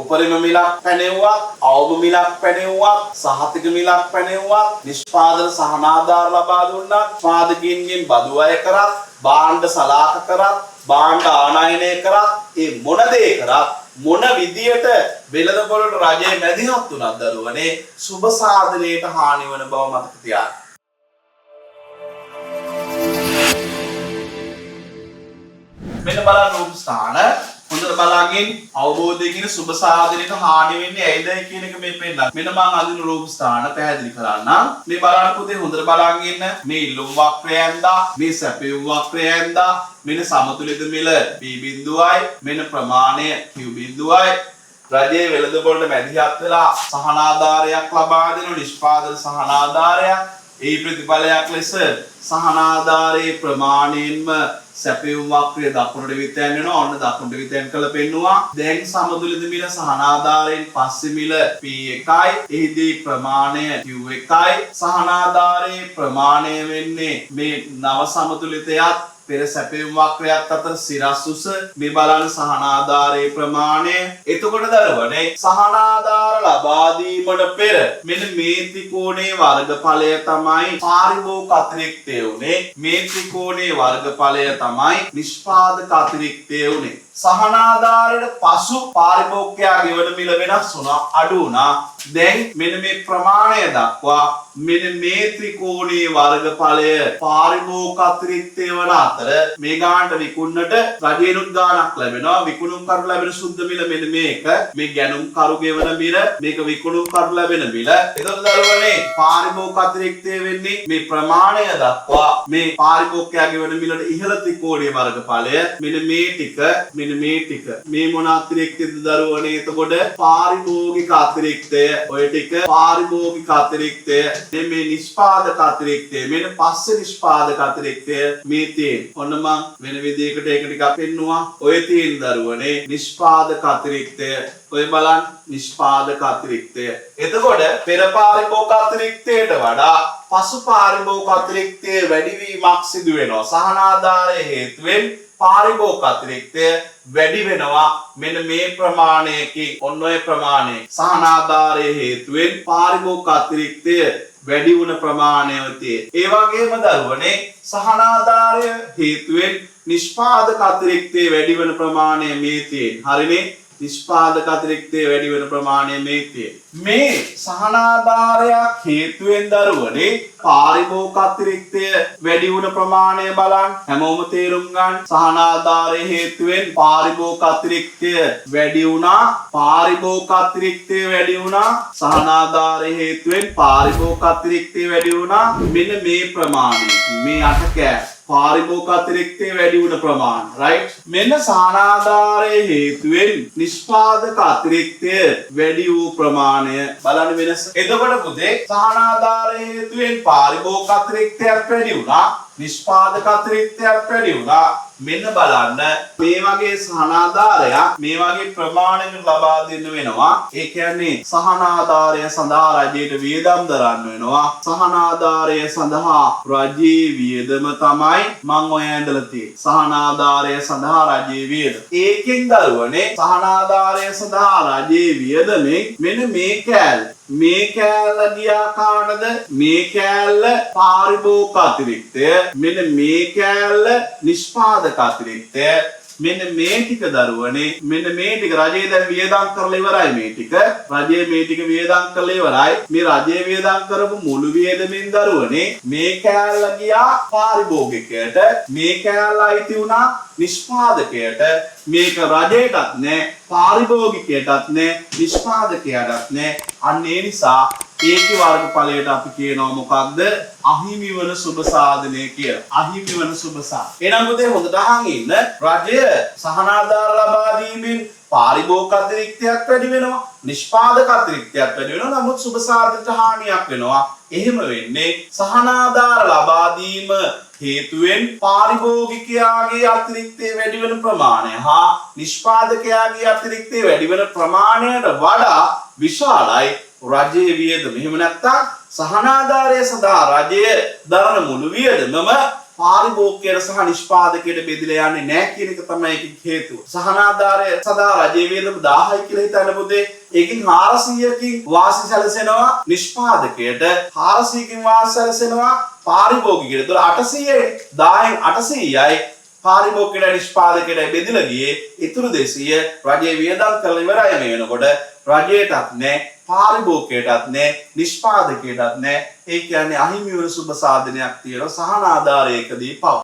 උපරිම මිලක් පැනෙවුවත්, අවම මිලක් පැනෙවුවත්, සහතික මිලක් පැනෙවුවත්, නිෂ්පාදන සහනාධාර ලබා දුන්නත්, නිෂ්පාදකයන්ගෙන් බදු අය කරත්, භාණ්ඩ සලාක කරත්, භාණ්ඩ ආනයනය කරත්, ඒ මොන දේ කරත් මොන විදියට වෙළඳපොළට රජයේ මැදිහත් වුණත් දරුවනේ සුබ සාධනයට හානි වන බව මතක තියාගන්න. මෙන්න බලන්න රූප ස්ථාන හොඳට බලාගෙන අවබෝධයකින් සුබ සාධනයට හානි වෙන්නේ ඇයිද කියන එක මේ පෙන්නන්න. මෙන්න මම අඳින රූප ස්ථාන පැහැදිලි කරන්නම්. මේ බලන්න පුතේ හොඳට බලාගෙන ඉන්න. මේ ඉල්ලුම් වක්‍රය ඇඳා, මේ සැපයුම් වක්‍රය ඇඳා, මෙන්න සමතුලිත මිල P බිඳුවයි, මෙන්න ප්‍රමාණය Q බිඳුවයි. රජයේ වෙළඳපොළට මැදිහත් වෙලා සහනාධාරයක් ලබා දෙන නිෂ්පාදන සහනාධාරයක් ඒ ප්‍රතිඵලයක් ලෙස සහනාධාරයේ ප්‍රමාණයෙන්ම සැපයුම් වක්‍රය දකුණට විතයන් වෙනවා. ඔන්න දකුණට විතයන් කළ පෙන්නවා. දැන් සමතුලිත මිල සහනාධාරයෙන් පස්සේ මිල P1යි. එහිදී ප්‍රමාණය Q1යි. සහනාධාරයේ ප්‍රමාණය වෙන්නේ මේ නව සමතුලිතයත් පෙර සැපයුම් වක්‍රයත් අතර සිරස් උස. මේ බලන්න සහනාධාරයේ ප්‍රමාණය. එතකොට දරුවනේ සහනාධාර ලබා දීමට පෙර මෙන්න මේ ත්‍රිකෝණයේ වර්ගඵලය තමයි පාරිභෝගික අතිරික්තය උනේ. මේ ත්‍රිකෝණයේ වර්ගඵලය තමයි නිෂ්පාදක අතිරික්තය උනේ. සහනාධාරයට පසු පාරිභෝගිකයා ගෙවන මිල වෙනස් වුණා, අඩු වුණා. දැන් මෙන්න මේ ප්‍රමාණය දක්වා මෙන්න මේ ත්‍රිකෝණයේ වර්ගඵලය පාරිභෝගික අතිරික්තය වන අතර මේ ගානට විකුණන්නට රජයෙන්ුත් ගාණක් ලැබෙනවා. විකුණුම් කරු ලැබෙන සුද්ධ මිල මෙන්න මේක. මේ ගැනුම් කරු ගෙවන මිල, මේක විකුණුම් කරු ලැබෙන මිල. එතකොට දරුවනේ පාරිභෝගික අතිරික්තය වෙන්නේ මේ ප්‍රමාණය දක්වා මේ පාරිභෝගිකයා ගෙවන මිලට ඉහළ ත්‍රිකෝණයේ වර්ගඵලය මෙන්න මේ ටික මේ ටික මේ මොන අතිරික්තයද දරුවනේ? එතකොට පාරිභෝගික අතිරික්තය. ඔය ටික පාරිභෝගික අතිරික්තය. මේ නිෂ්පාදක අතිරික්තය. මෙන්න පස්සේ නිෂ්පාදක අතිරික්තය මේ තියෙන. ඔන්න මම වෙන විදිහකට ඒක ටිකක් පෙන්නුවා. ඔය තියෙන දරුවනේ නිෂ්පාදක අතිරික්තය. ඔය බලන්න නිෂ්පාදක අතිරික්තය. එතකොට පෙර පාරිභෝගික අතිරික්තයට වඩා පසු පාරිභෝගික අතිරික්තයේ වැඩිවීමක් සිදු වෙනවා. සහනාධාරයේ හේතුවෙන් පාරිභෝගික අතිරික්තය වැඩි වෙනවා. මෙන්න මේ ප්‍රමාණයකින් ඔන්න ඔය ප්‍රමාණය සහනාධාරයේ හේතුවෙන් පාරිභෝගික අතිරික්තය වැඩි වුණ ප්‍රමාණයතිය. ඒ වගේම දරුවනේ සහනාධාරය හේතුවෙන් නිෂ්පාදක අතිරික්තය වැඩි වෙන ප්‍රමාණය මේ තියෙන. හරිනේ? නිෂ්පාදක අතිරික්තය වැඩි වෙන ප්‍රමාණය මේ තියෙන. මේ සහනාධාරයක් හේතුවෙන් දරුවනේ පාරිභෝගික අතිරික්තය වැඩි වුණ ප්‍රමාණය බලන්න. හැමෝම තේරුම් ගන්න. සහනාධාරයේ හේතුවෙන් පාරිභෝගික අතිරික්තය වැඩි වුණා. පාරිභෝගික අතිරික්තය වැඩි වුණා. සහනාධාරයේ හේතුවෙන් පාරිභෝගික අතිරික්තය වැඩි වුණා. මෙන්න මේ ප්‍රමාණය. මේ අට කෑ පාරිභෝගික අතිරික්තය වැඩි වුණ ප්‍රමාණය. රයිට්? මෙන්න සහනාධාරයේ හේතුවෙන් නිෂ්පාදක අතිරික්තය වැඩි වූ ප්‍රමාණය බලන්න වෙනස. එතකොට පුතේ සහනාධාරයේ හේතුවෙන් පාරිභෝගික අතිරික්තයක් වැඩි වුණා. නිෂ්පාදක අතිරික්තයක් වැඩි වුණා. මෙන්න බලන්න මේ වගේ සහනාධාරයක් මේ වගේ ප්‍රමාණයකට ලබා දෙන්න වෙනවා. ඒ කියන්නේ සහනාධාරය සඳහා රජයට වියදම් දරන්න වෙනවා. සහනාධාරය සඳහා රජයේ වියදම තමයි මම ඔය ඇඳලා තියෙන්නේ. සහනාධාරය සඳහා රජයේ වියදම. ඒකෙන් දරුවනේ සහනාධාරය සඳහා රජයේ වියදමෙන් මෙන්න මේ කෑල්ල ගියා කාටද? මේ කෑල්ල පාරිභෝගික අතිරික්තය. මෙන්න මේ කෑල්ල නිෂ්පාදක අතිරික්තය. මෙන්න මේ ටික දරුවනේ මෙන්න මේ ටික රජයේ දැන් වියදම් කරලා ඉවරයි. මේ ටික රජයේ මේ ටික වියදම් කරලා ඉවරයි. මේ රජයේ වියදම් කරපු මුළු වියදමෙන් දරුවනේ මේ කෑල්ල ගියා පාරිභෝගිකයට. මේ කෑල්ල අයිති වුණා නිෂ්පාදකයට. මේක රජයටත් නෑ, පාරිභෝගිකයටත් නෑ, නිෂ්පාදකයටත් නෑ. අන්න ඒ නිසා ඒකේ වර්ගඵලයට අපි කියනවා මොකක්ද? අහිමි වන සුබ සාධනය කියලා. අහිමි වන සුබ සාධනය. එහෙනම් පුතේ හොඳට අහන් ඉන්න. රජය සහනාධාර ලබා දීමෙන් පාරිභෝගික අතිරික්තයක් වැඩි වෙනවා. නිෂ්පාදක අතිරික්තයක් වැඩි වෙනවා. නමුත් සුබ සාධනයට හානියක් වෙනවා. එහෙම වෙන්නේ සහනාධාර ලබා දීම හේතුවෙන් පාරිභෝගිකයාගේ අතිරික්තය වැඩි වෙන ප්‍රමාණය හා නිෂ්පාදකයාගේ අතිරික්තය වැඩි වෙන ප්‍රමාණයට වඩා විශාලයි රජයේ වියදම. එහෙම නැත්නම් සහනාධාරය සඳහා රජය දරන මුළු වියදමම පාරිභෝගිකයට සහ නිෂ්පාදකයට බෙදලා යන්නේ නැහැ කියන එක තමයි ඒකේ හේතුව. සහනාධාරය සදා රජයේ වියදම 1000යි කියලා හිතන්න පුතේ. ඒකෙන් 400කින් වාසි සැලසෙනවා නිෂ්පාදකයට, 400කින් වාසි සැලසෙනවා පාරිභෝගිකයට. ඒතකොට 800යි 10න් 800යි පාරිභෝගිකයට නිෂ්පාදකයට බෙදලා ගියේ. ඊටු 200 රජයේ වියදම් කරලා ඉවරයි මේ වෙනකොට. රජයටත් නැහැ, පාරිභෝගිකයටත් නැහැ, නිෂ්පාදකයටත් නැහැ. ඒ කියන්නේ අහිමි වන සුබ සාධනයක් තියෙනවා සහනාධාරයකදී පව.